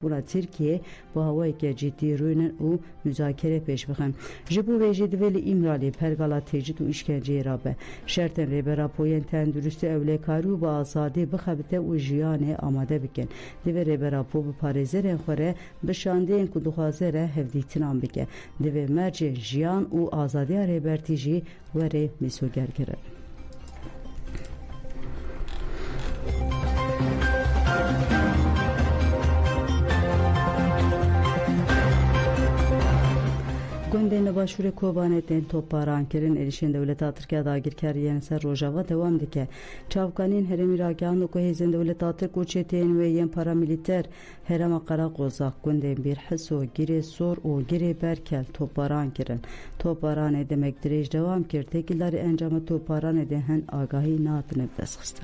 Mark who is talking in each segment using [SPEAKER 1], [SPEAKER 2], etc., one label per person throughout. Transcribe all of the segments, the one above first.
[SPEAKER 1] بونا ترکیه با هوایی که جدی روینن و مذاکره پیش بخن. جبو ویجی دولی امرالی پرگالا تجد و اشکنجه رابه. شرطن ریبرا پوین تندرست اولیکاری و با آزادی بخبته و جیان آماده بکن. دوی ریبرا پو بپارزرین خوره بشانده این که دخوازه ره هفدیتنام بکن. دوی مرج جیان و آزادی ریبرتیجی وره میسوگر کرد. گونده نباشور کوبانه تن توپاران کرن ایشین دولت ترکیه داگیر کردن سر روجاوا دوام دکه. چاوکانین هرمی راگان و که هزین دولت ترک کوچتین و یم پاراملیتر هرم قرا قوزاق گونده بیر حسو گیری سور و گیری برکل توپاران کرن. توپاران دمک دریج دوام کرده که لار انجام توپاران دهن آگاهی ناتنه بدست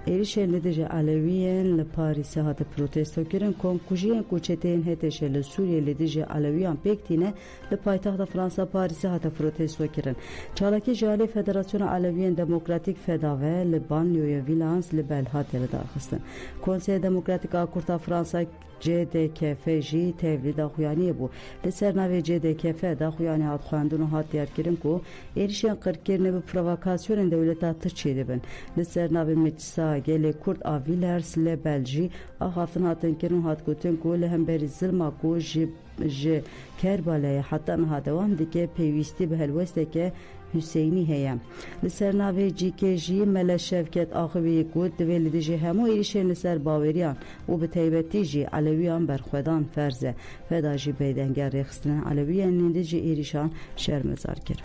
[SPEAKER 1] ایرشل ندیجه علویان لپاریس هات پروتستو کردن کنکوژیان کوچتین هتشل سوریه لدیجه علویان پکتینه لپایتخت فرانسا پاریس هات پروتستو کردن. چالاکی جالی فدراسیون علویان دموکراتیک فداوه لبانیوی ویلانس لبلهات داخستن. کنسیل دموکراتیک آکورتا فرانسا JDKF جی تولید خویانی بو. لسر نوی JDKF داخویانی هات خواندن و هات دیار کردن کو ایرشین قرکرنه به پرووکاسیون دولت ترچیده بن. لسر نوی مجلس گلی کرد آویلرس ل بلژی آخافتن هاتن کرن هات گوتن کو لهم بری ظلم کو ج کربالای حتی نه دوام دیگه پیوستی به هلوسته که حسینی هیم. لسر نوی جی مل شفکت آخوی گود دویل دیجی همو ایرشین لسر باوریان و به تیبتی جی علویان برخودان فرزه فدا جی بیدنگر ریخستن علویان نیدیجی ایرشان شرمزار کرد.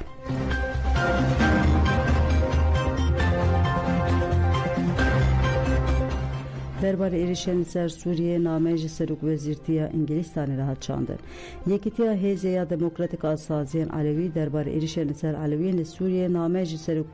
[SPEAKER 1] درباره ایرشین سر سوریه نامه سرک وزیرتیا انگلیستان راحت چاندن. یکیتیا هزیا دموکراتیک آسازیان علوی درباره ایرشین سر علویان سوریه نامه سرک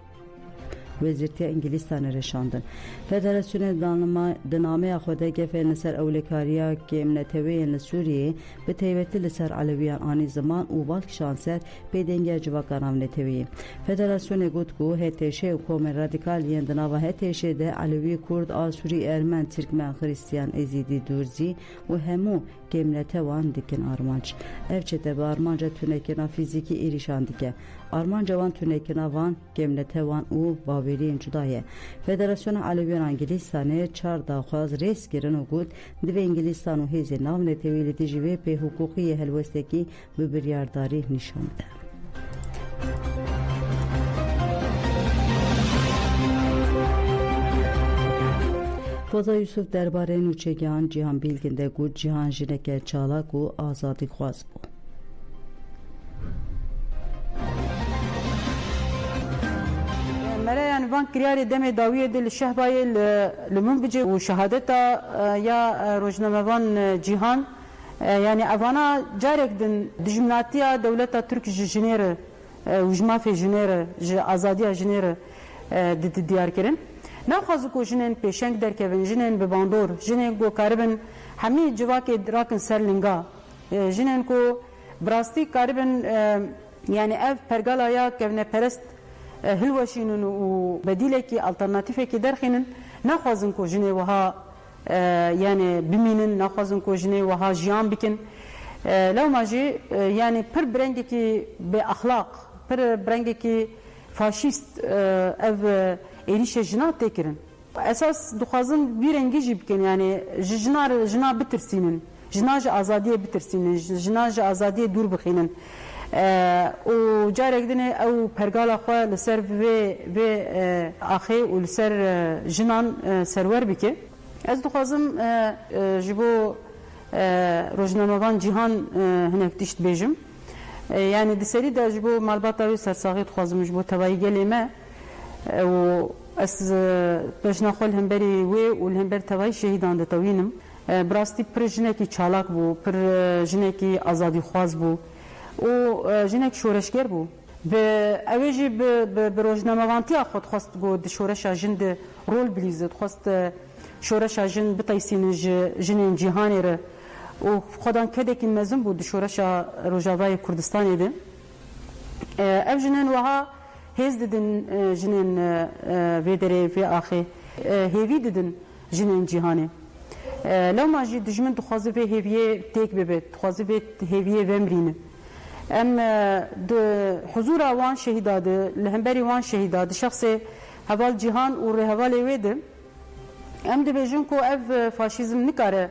[SPEAKER 1] وزیرتیا انگلیستان رشاندن. فدراسیون دنامه خود گفت سر اولیکاریا که امنتوی سوریه به تیوتی سر علویان آنی زمان و بالک شانسر پیدنگ جواکانام نتوی. فدراسیون گفت که هتشه حکومت رادیکالیان دناو هتشه ده علوی کرد آسوری ارمن ترکمن خریستیان ازیدی دورزی و همو که امنتوان دیکن آرمانج. افچه به آرمانج تونکنا فیزیکی ایریشان دیگه. آرمانج وان تونکنا وان که امنتوان او باوری جدایه. فدراسیون علویان انگلیستانه 4 داخواز ریس گرن و گود دو انگلیستان و هیز نام نتویل تجوی به حقوقی هلوستکی به بریارداری نشان ده. فوزا یوسف درباره نوچگان جهان بیلگنده گود جهان جنک چالاک و آزادی خواست بود.
[SPEAKER 2] مرا يعني وان كرياري دم داوية دل الشهباي لمن بيجي وشهادتها يا روجنامة جيهان يعني أفانا جارك دن دجمناتيا دولة ترك جنير وجما في جنير آزادية جنير ديار كرن ناخذكو جنين بيشنك در كevin جنين بباندور جنين كو كاربن همي جواكي دراكن سرلنگا جنين كو براستي كاربن يعني اف pergala ya kevne perest هلوشینن و بدیلی که آلترناتیفی که درخینن نخوازن که جنی وها یعنی بمینن نخوازن که جنی وها جیان بکن لو ماجی یعنی پر برنگی که به اخلاق پر برنگی که فاشیست اف ایریش جنا تکرن اساس دخوازن بیرنگی جی بکن یعنی جنا بترسینن جناج آزادی بترسینن جناج آزادی دور بخینن و جارك دني او برغالا خو لسر و اخي ولسر جنان سرور بك از دخوازم جبو روجنامه‌وان جهان هناك تشت بيجم يعني دسري دا جبو مالباتا سرساغي دخوازم جبو توي قليمه و اس باش ناخذ همبري والهمبر توي شهيدان دتوينم براستي برجنكي چالاك بو پر جنكي ازادي خواز بو و جنك شورشگر بو به اویجی به روزنامه‌وانتی خود خواست گود شورش جند رول بلیزد خواست شورش جند بتایسین جنین جهانی ر و خودان کده که مزن بود شورش روجاوای کردستان ایده اف جنین وها هز ددن جنین ویدره وی آخه هیوی ددن جنین جهانه لو ما جي دجمن تخوازي في هيفيه تيك ببيت تخوازي في هيفيه بمرينه ام حضور وان شهيداد لهمبري وان شهيداد شخصي هوال جهان و هوال ويد ام دبيجن كو اف فاشيزم نكاره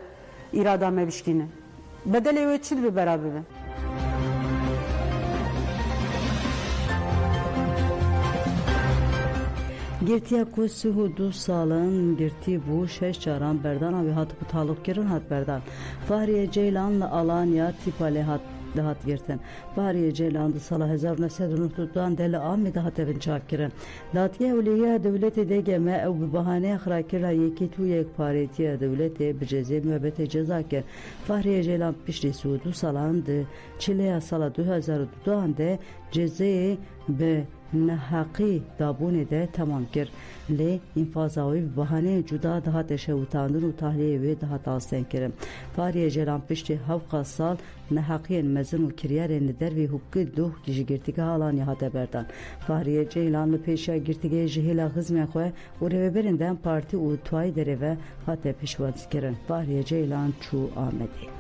[SPEAKER 2] اراده ما بشكينه بدل وي تشد ببرابر
[SPEAKER 1] Girtiya ku sihu du salın girti bu şeş çaran berdan abi hat bu taluk kirin hat berdan. Fahriye Ceylan'la Alanya tipale hat dahat girtin. Fahriye Ceylan'da sala 1990'dan deli ami dahat evin çap kirin. Datiye uliye devleti degeme ev bi bahane xrakira yeki tu yek paretiye devleti bi ceze müebbete ceza kir. Fahriye Ceylan pişri sudu salandı. Çileya sala 2010'dan de cezeye be نحقی دابون ده تمام کرد لی انفاضاوی بهانه جدا ده تشوتاندن و تحلیه و ده تاستن کرد فاریه جلان پشت 7 سال نحقی مزن و کریارن در و حقوق دو جگرتیگه حالان یهات بردن فاریه جلان پیشا گرتیگه جهیلا خزم خواه و روبرندن پارتی و توای دره و حات پیشواز کرد فاریه جلان چو آمده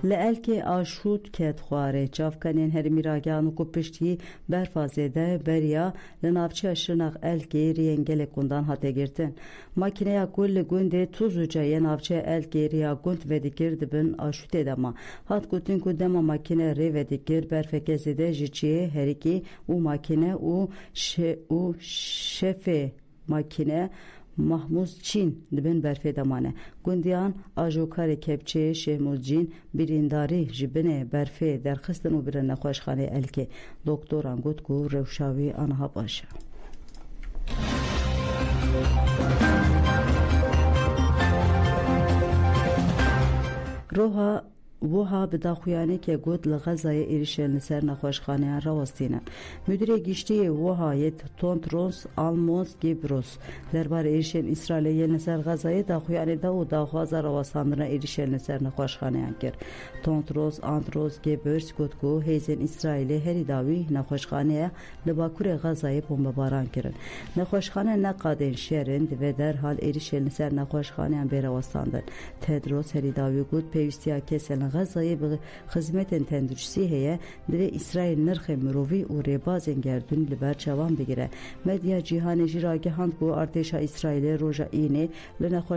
[SPEAKER 1] لالکی آشود کت خواره چافکنین هر میراگان کو پشتی برفازده بریا لنافچه شناق الکی رینگل کندان هاته گرتن ماکینه کل گنده توزوجه نافچه الکی ریا گند و دیگر دبن آشود دما هات گوتن کو دما ماکینه ری و دیگر برفکزده جچیه هرکی او ماکینه او شف ماکینه محمود چین دبن برفه دمانه گندیان آجوکار کپچه شهموز جین برینداری جبنه برفه درخستن و برن نخوشخانه الکه دکتر انگوت کو روشاوی آنها باشه روها وها بداخویانی که گود لغزای ایریشن سر نخوشخانه راوستینه مدیر گشتی وهایت تونتروس آلموز گیبروس دربار ایریشن اسرائیل سر غزای داخویانی دا و داخواز راوستاندن ایریشن سر نخوشخانه انکر تونتروس آندروس گیبرس گود کو هیزن اسرائیل هری داوی نخوشخانه لباکور غزای بمباران کرد نخوشخانه نقادن شرند و در حال ایریشن سر نخوشخانه ان براوستاندن تدروس هری داوی گود پیوستیا کسل غزای به خدمت تندرسی هیه در اسرائیل نرخ مروی و ربازن گردون لبر چوان بگیره مدیا جهانی جراگهاند کو ارتش اسرائیل روژا اینه لنخوش